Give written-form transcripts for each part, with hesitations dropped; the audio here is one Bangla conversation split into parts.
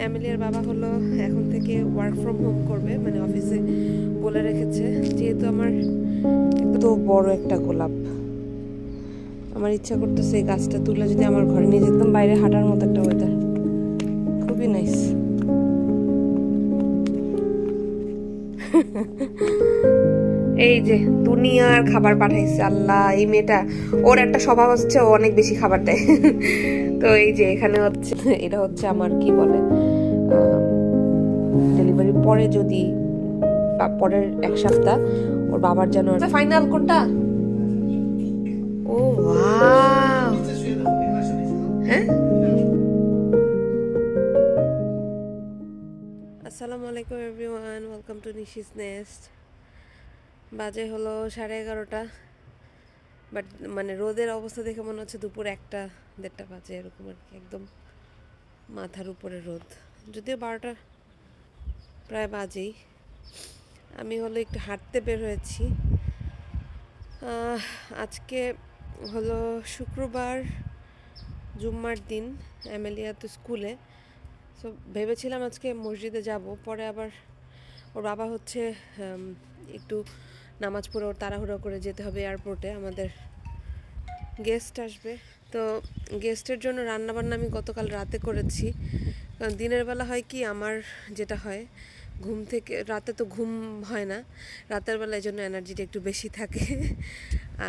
এমিলিয়ার বাবা হলো এখন থেকে ওয়ার্ক ফ্রম হোম করবে, মানে অফিসে বলে রেখেছে। যেহেতু আমার এত বড় একটা গোলাপ, আমার ইচ্ছা করতেছে এই গাছটা তুলে যদি আমার ঘরে নিয়ে যেতাম। বাইরে হাঁটার মতো একটা ওয়েদার, খুবই নাইস। এই যে দুনিয়ার খাবার পাঠাইছে আল্লাহ। এই মেয়েটা, ওর একটা স্বভাব হচ্ছে ও অনেক বেশি খাবার দেয়। তো এই যে এখানে হচ্ছে, এটা হচ্ছে আমার কি বলে, ডেলিভারি পরে যদি পরের এক সপ্তাহ ওর বাবার যেন ফাইনাল কোনটা। ও ওয়াও, হ্যাঁ। আসসালামু আলাইকুম everyone, welcome to Nishi's nest. বাজে হলো 11:30, বাট মানে রোদের অবস্থা দেখে মনে হচ্ছে দুপুর 1-1:30 বাজে এরকম আর কি, একদম মাথার উপরে রোদ। যদিও 12টা প্রায় বাজেই। আমি হলো একটু হাঁটতে বের হয়েছি। আজকে হলো শুক্রবার, জুম্মার দিন। এমিলিয়া তো স্কুলে, সো ভেবেছিলাম আজকে মসজিদে যাব। পরে আবার ওর বাবা হচ্ছে একটু নামাজ পড়ে ওর তাড়াহুড়ো করে যেতে হবে এয়ারপোর্টে, আমাদের গেস্ট আসবে। তো গেস্টের জন্য রান্নাবান্না আমি গতকাল রাতে করেছি। কারণ দিনের বেলা হয় কি, আমার যেটা হয় ঘুম থেকে, রাতে তো ঘুম হয় না, রাতের বেলা এই জন্য এনার্জিটা একটু বেশি থাকে।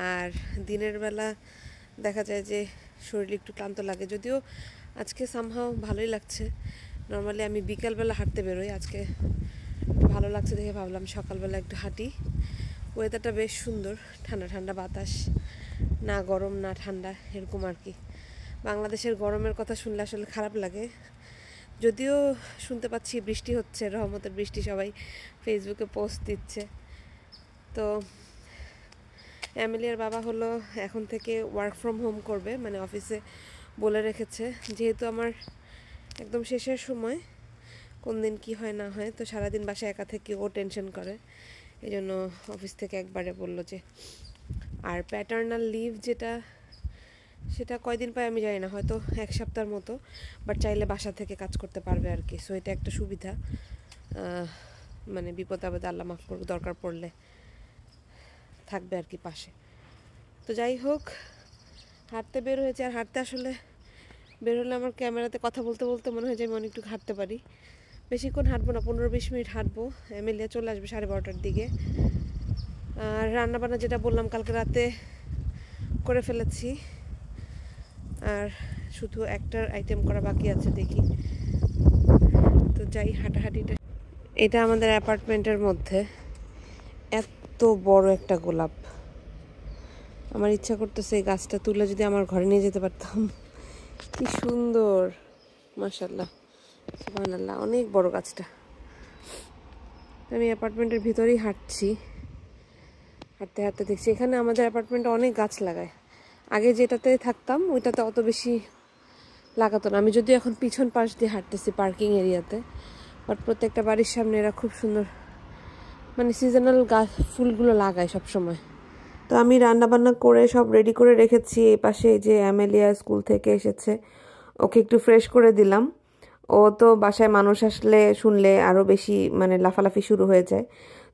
আর দিনের বেলা দেখা যায় যে শরীর একটু ক্লান্ত লাগে। যদিও আজকে সামহাও ভালোই লাগছে। নর্মালি আমি বিকালবেলা হাঁটতে বেরোই, আজকে ভালো লাগছে দেখে ভাবলাম সকালবেলা একটু হাঁটি। ওয়েদারটা বেশ সুন্দর, ঠান্ডা ঠান্ডা বাতাস, না গরম না ঠান্ডা এরকম আর কি। বাংলাদেশের গরমের কথা শুনলে আসলে খারাপ লাগে। যদিও শুনতে পাচ্ছি বৃষ্টি হচ্ছে, রহমতের বৃষ্টি, সবাই ফেসবুকে পোস্ট দিচ্ছে। তো এমিলিয়ার বাবা হলো এখন থেকে ওয়ার্ক ফ্রম হোম করবে, মানে অফিসে বলে রেখেছে। যেহেতু আমার একদম শেষের সময়, কোন দিন কি হয় না হয়, তো সারাদিন বাসায় একা থেকে ও টেনশন করে, এই জন্য অফিস থেকে একবারে বললো যে। আর প্যাটার্নাল লিভ যেটা, সেটা কয়দিন পায় আমি জানি না, হয়তো 1 সপ্তাহের মতো, বাট চাইলে বাসা থেকে কাজ করতে পারবে আর কি। সো এটা একটা সুবিধা, মানে বিপদ আপদে আল্লাহ মাফ করবে, দরকার পড়লে থাকবে আর কি পাশে। তো যাই হোক, হাঁটতে বের হয়েছে। আর হাঁটতে আসলে বের হলে আমার ক্যামেরাতে কথা বলতে বলতে মনে হয় যে আমি অনেকটু হাঁটতে পারি। বেশিক্ষণ হাঁটবো না, 15-20 মিনিট হাঁটবো। এমিলিয়া চলে আসবে 12:30টার দিকে। আর রান্নাবান্না যেটা বললাম কালকে রাতে করে ফেলেছি, আর শুধু একটা আইটেম করা বাকি আছে, দেখি। তো যাই হাঁটাহাঁটিটা। এটা আমাদের অ্যাপার্টমেন্টের মধ্যে এত বড় একটা গোলাপ, আমার ইচ্ছা করতেছে এই গাছটা তুলে যদি আমার ঘরে নিয়ে যেতে পারতাম। কি সুন্দর, মাশাআল্লাহ, সুবহানাল্লাহ, অনেক বড় গাছটা। আমি অ্যাপার্টমেন্টের ভিতরেই হাঁটছি, হাঁটতে হাঁটতে দেখছি এখানে আমাদের অ্যাপার্টমেন্টে অনেক গাছ লাগায়। আগে যেটাতে থাকতাম ওইটাতে অত বেশি লাগাতো না। আমি যদিও এখন পিছন পাশ দিয়ে হাঁটতেছি পার্কিং এরিয়াতে, বাট প্রত্যেকটা বাড়ির সামনে এরা খুব সুন্দর মানে সিজনাল গাছ ফুলগুলো লাগায় সব সময়। তো আমি রান্নাবান্না করে সব রেডি করে রেখেছি। এই পাশে যে অ্যামেলিয়া স্কুল থেকে এসেছে, ওকে একটু ফ্রেশ করে দিলাম। ও তো বাসায় মানুষ আসলে শুনলে আরও বেশি মানে লাফালাফি শুরু হয়ে যায়।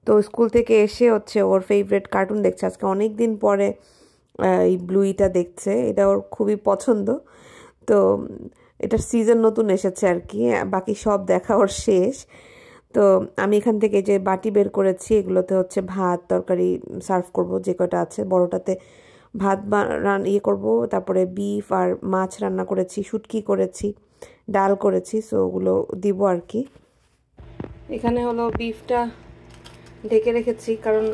তো স্কুল থেকে এসে হচ্ছে ওর ফেভারিট কার্টুন দেখছে। আজকে অনেক দিন পরে এই ব্লুইটা দেখছে, এটা ওর খুবই পছন্দ। তো এটার সিজন নতুন এসেছে আর কি, বাকি সব দেখা ওর শেষ। তো আমি এখান থেকে যে বাটি বের করেছি, এগুলোতে হচ্ছে ভাত তরকারি সার্ভ করব, যে কটা আছে। বড়টাতে ভাত ইয়ে করব, তারপরে বিফ আর মাছ রান্না করেছি, শুটকি করেছি, ডাল করেছি, সো ওগুলো দিব আর কি। এখানে হলো বিফটা ঢেকে রেখেছি, কারণ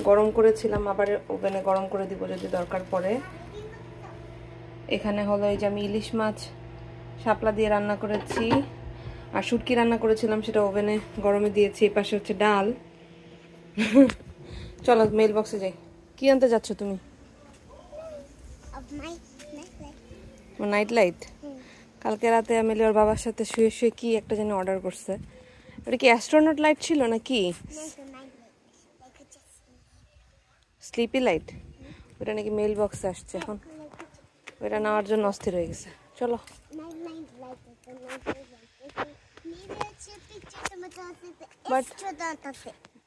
গরম করেছিলাম, আবার ওভেনে গরম করে দিব যদি দরকার পড়ে। এখানে হলো এই যে আমি ইলিশ মাছ শাপলা দিয়ে রান্না করেছি, আর শুটকি রান্না করেছিলাম, সেটা ওভেনে গরমে দিয়েছি। এই পাশে হচ্ছে ডাল। চলো মেল বক্সে যাই। কি আনতে যাচ্ছ তুমি? Night light. কালকে রাতে এমিলি ওর বাবার সাথে শুয়ে শুয়ে কি একটা যেন অর্ডার করছে। ওটা কি অ্যাস্ট্রোনট লাইট ছিল নাকি স্লিপি লাইট? ওটা নাকি মেল বক্সে আসছে এখন, ওটা নেওয়ার জন্য অস্থির হয়ে গেছে। চলো বাট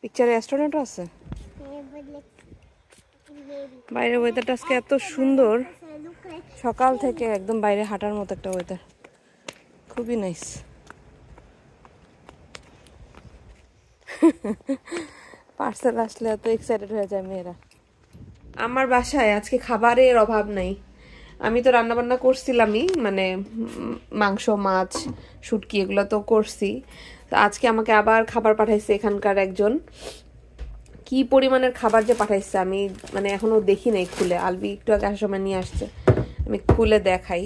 পিকচারে অ্যাস্ট্রোনটও আছে। বাইরে ওয়েদারটা আজকে এত সুন্দর, সকাল থেকে একদম বাইরে হাঁটার মতো একটা ওয়েদার, খুবই নাইস। পার্সেল আসলে এত এক্সাইটেড হয়ে যায় মেয়েরা। আমার বাসায় আজকে খাবারের অভাব নাই। আমি তো রান্নাবান্না করছিলামই, মানে মাংস, মাছ, শুটকি এগুলো তো করছি। তো আজকে আমাকে আবার খাবার পাঠাইছে এখানকার একজন। কি পরিমাণের খাবার যে পাঠাইছে আমি মানে এখনো দেখি নাই খুলে। আলবি একটু আগে আসার সময় নিয়ে আসছে, আমি খুলে দেখাই।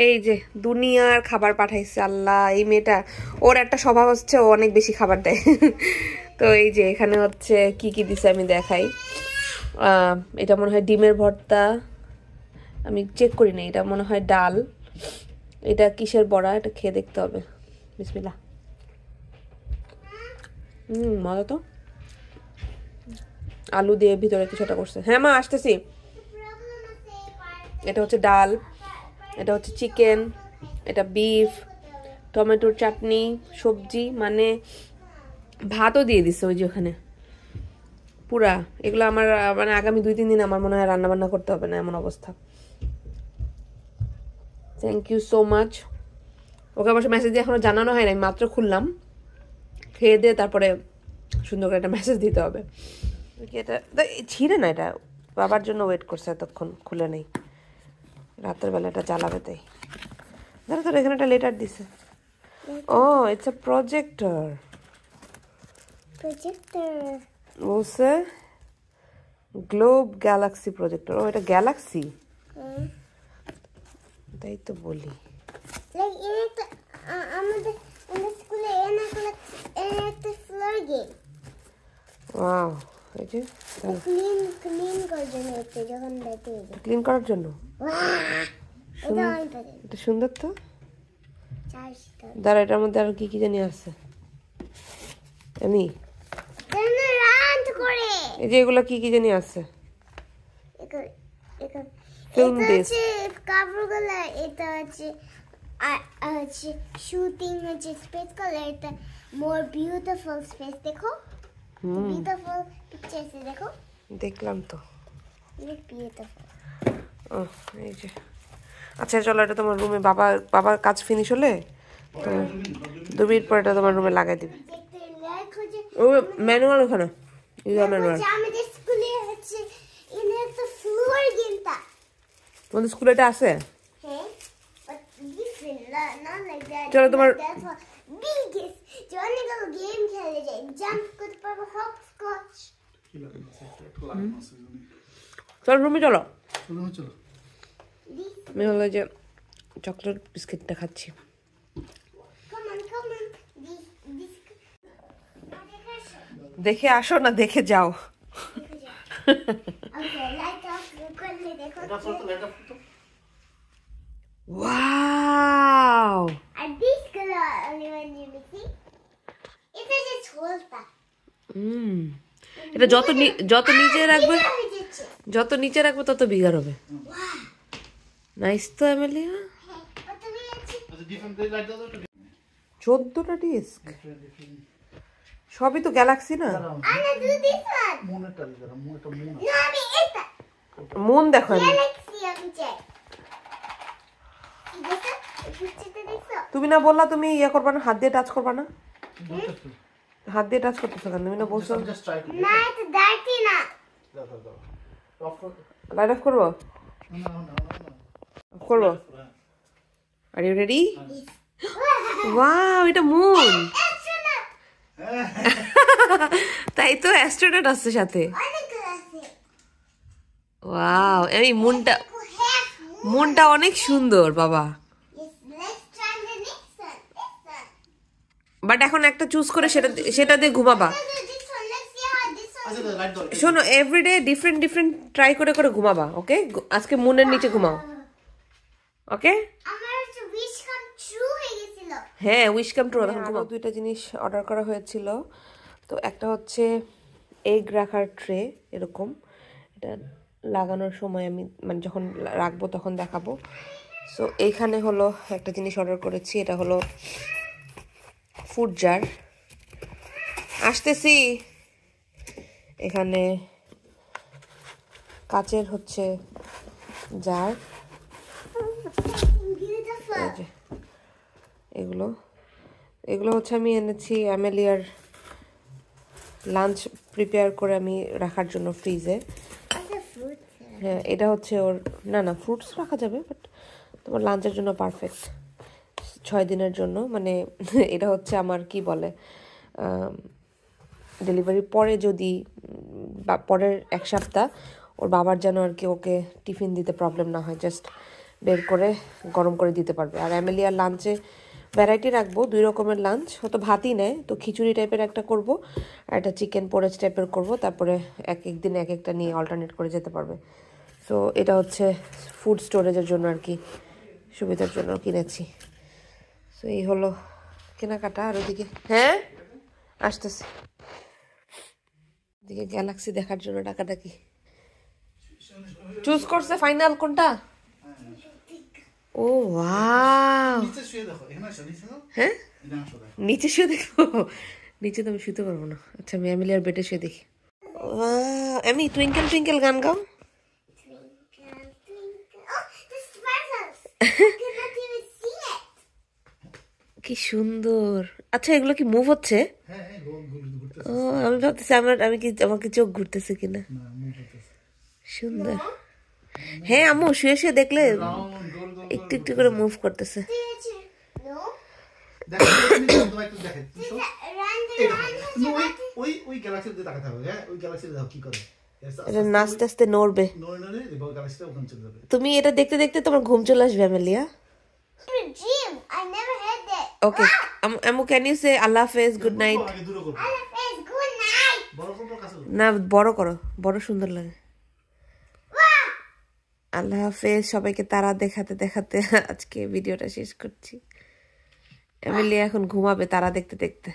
এই যে দুনিয়ার খাবার পাঠাইছে। আল্লাহ, এই মেয়েটা, ওর একটা স্বভাব হচ্ছে ও অনেক বেশি খাবার দেয়। তো এই যে এখানে হচ্ছে কি কি দিছে আমি দেখাই। এটা মনে হয় ডিমের ভর্তা, আমি চেক করি না। এটা মনে হয় ডাল। এটা কিসের বড়া, এটা খেয়ে দেখতে হবে। বিসমিল্লাহ। মজা তো। আলু দিয়ে ভিতরে কিছুটা করছে। হ্যাঁ মা, আসতেছি। এটা হচ্ছে ডাল, এটা হচ্ছে চিকেন, এটা বিফ, টমেটোর চাটনি, সবজি, মানে ভাতও দিয়ে দিচ্ছে ওই যে ওখানে পুরা। এগুলো আমার মানে আগামী 2-3 দিন আমার মনে হয় রান্না বান্না করতে হবে না, এমন অবস্থা। Thank you so much. Okay অবশ্য মেসেজ দিয়ে এখনো জানানো হয় না, আমি মাত্র খুললাম। খেয়ে দিয়ে তারপরে সুন্দর করে একটা মেসেজ দিতে হবে। এটা ছিঁড়ে না, এটা বাবার জন্য ওয়েট করছে এতক্ষণ, খুলে নেই। রাতের বেলা এটা জ্বালাবে তাই। ধরো তোর এখানে একটা লেটার দিছে। ও ইটস আ প্রজেক্টর। বলছে গ্লোব গ্যালাক্সি প্রজেক্টর। ও এটা গ্যালাক্সি, তাই তো বলি। ওয়াও, এই যে ক্লিন করার জন্য। এটা সুন্দর তো। দাঁড়া, এটার মধ্যে আর কি কি জানি আছে। আমি এই যে এগুলো কি কি জানি আছে। ফিল্ম বেস কাপড়গুলো, এটা হচ্ছে শুটিং হচ্ছে স্পেস কালার। এটা মোর বিউটিফুল স্পেস, দেখো বিউটিফুল পিকচার্স, দেখো। দেখলাম তো, বিউটিফুল। ও এই যে। আচ্ছা চলো, এটা তোমার রুমে, বাবার কাজ ফিনিশ হলে তো 2 মিনিট পর এটা তোমার রুমে লাগাই দিবে। ও ম্যানুয়াল ওখানে, ইউজার ম্যানুয়াল। আমাদের স্কুলে হচ্ছে এনে একটা ফ্লোর গেমটা। তোমাদের স্কুলে এটা আছে? হ্যাঁ, but different, not like that. চলো তোমার বিগেস্ট অনেকগুলো গেম খেলে যায়, জাম্প করতে পারবো, হপ স্কচ। চলো রুমে চলো। চলো। আমি হলো যে চকলেট বিস্কিটটা খাচ্ছি। দেখে আসো না দেখে যাও। ওয়াও, এটা যত নিচে রাখবে তত বিগার হবে। নাইস তো এমেলিয়া। 14টা ডিস্ক, সবই তো গ্যালাক্সি না। মুন দেখো, তুমি না বললা তুমি ইয়ে করবা না, হাত দিয়ে টাচ করবা না? হাত দিয়ে টাচ করতেছো কেন? তুমি না বলছো লাইট অফ করবো। করবো। Are you ready? ওয়াও, এটা মুন। তাই তো, অ্যাস্ট্রোনট আসছে সাথে। ওয়াও, এই মুনটা অনেক সুন্দর বাবা। বাট এখন একটা চুজ করে সেটা দিয়ে ঘুমাবা। শোনো, এভরিডে ডিফারেন্ট ট্রাই করে ঘুমাবা, ওকে? আজকে মুনের নিচে ঘুমাও, ওকে? হ্যাঁ, উইশ কাম ট্রু। এখন ঘুমাও। 2টা জিনিস অর্ডার করা হয়েছিল। তো একটা হচ্ছে এগ রাখার ট্রে, এরকম। এটা লাগানোর সময় আমি মানে যখন রাখবো তখন দেখাবো। সো এইখানে হলো একটা জিনিস অর্ডার করেছি, এটা হলো ফুড জার। আসতেছি। এখানে কাচের হচ্ছে জার, এই যে এগুলো এগুলো হচ্ছে আমি এনেছি অ্যামেলিয়ার লাঞ্চ প্রিপেয়ার করে আমি রাখার জন্য ফ্রিজে। হ্যাঁ, এটা হচ্ছে ওর, না না ফ্রুটস রাখা যাবে, বাট তোমার লাঞ্চের জন্য পারফেক্ট 6 দিনের জন্য। মানে এটা হচ্ছে আমার কি বলে, ডেলিভারি পরে যদি বা পরের 1 সপ্তাহ ওর বাবার যেন আর কি ওকে টিফিন দিতে প্রবলেম না হয়, জাস্ট বের করে গরম করে দিতে পারবে। আর অ্যামেলিয়ার লাঞ্চে ভ্যারাইটি রাখবো, 2 রকমের লাঞ্চ। হয়তো ভাতই নেয়, তো খিচুড়ি টাইপের একটা করব, আর একটা চিকেন পোরেজ টাইপের করব। তারপরে এক এক দিন এক একটা নিয়ে অল্টারনেট করে যেতে পারবে। সো এটা হচ্ছে ফুড স্টোরেজের জন্য আর কি, সুবিধার জন্য কিনেছি। সো এই হলো কেনাকাটা। আর ওদিকে হ্যাঁ আসতেছে, এদিকে গ্যালাক্সি দেখার জন্য ডাকাডাকি। চুজ করছে ফাইনাল কোনটা? ও ওয়াও, হ্যাঁ নিচে শুয়ে দেখো। নিচে তো আমি শুতে পারবো না। আচ্ছা আমি অ্যামেলিয়ার বেডে শুয়ে দেখি। আমি টুইঙ্কেল টুইঙ্কেল গান গাও। কি সুন্দর। আচ্ছা এগুলো কি মুভ হচ্ছে? ও আমি ভাবতেছি আমার কি চোখ ঘুরতেছে কিনা। সুন্দর। হ্যাঁ আম্মু শুয়ে শুয়ে দেখলে একটু একটু করে মুভ করতেছে। এটা নাচতে আস্তে নড়বে। তুমি এটা দেখতে দেখতে তোমার ঘুম চলে আসবে অ্যামেলিয়া। ওকে আম্মু, ক্যান ইউ সে আল্লাহ হাফেজ, গুড নাইট? না বড় করো, বড় সুন্দর লাগে। আল্লাহ হাফেজ সবাইকে। তারা দেখাতে দেখাতে আজকে ভিডিওটা শেষ করছি। অ্যামেলিয়া এখন ঘুমাবে তারা দেখতে দেখতে।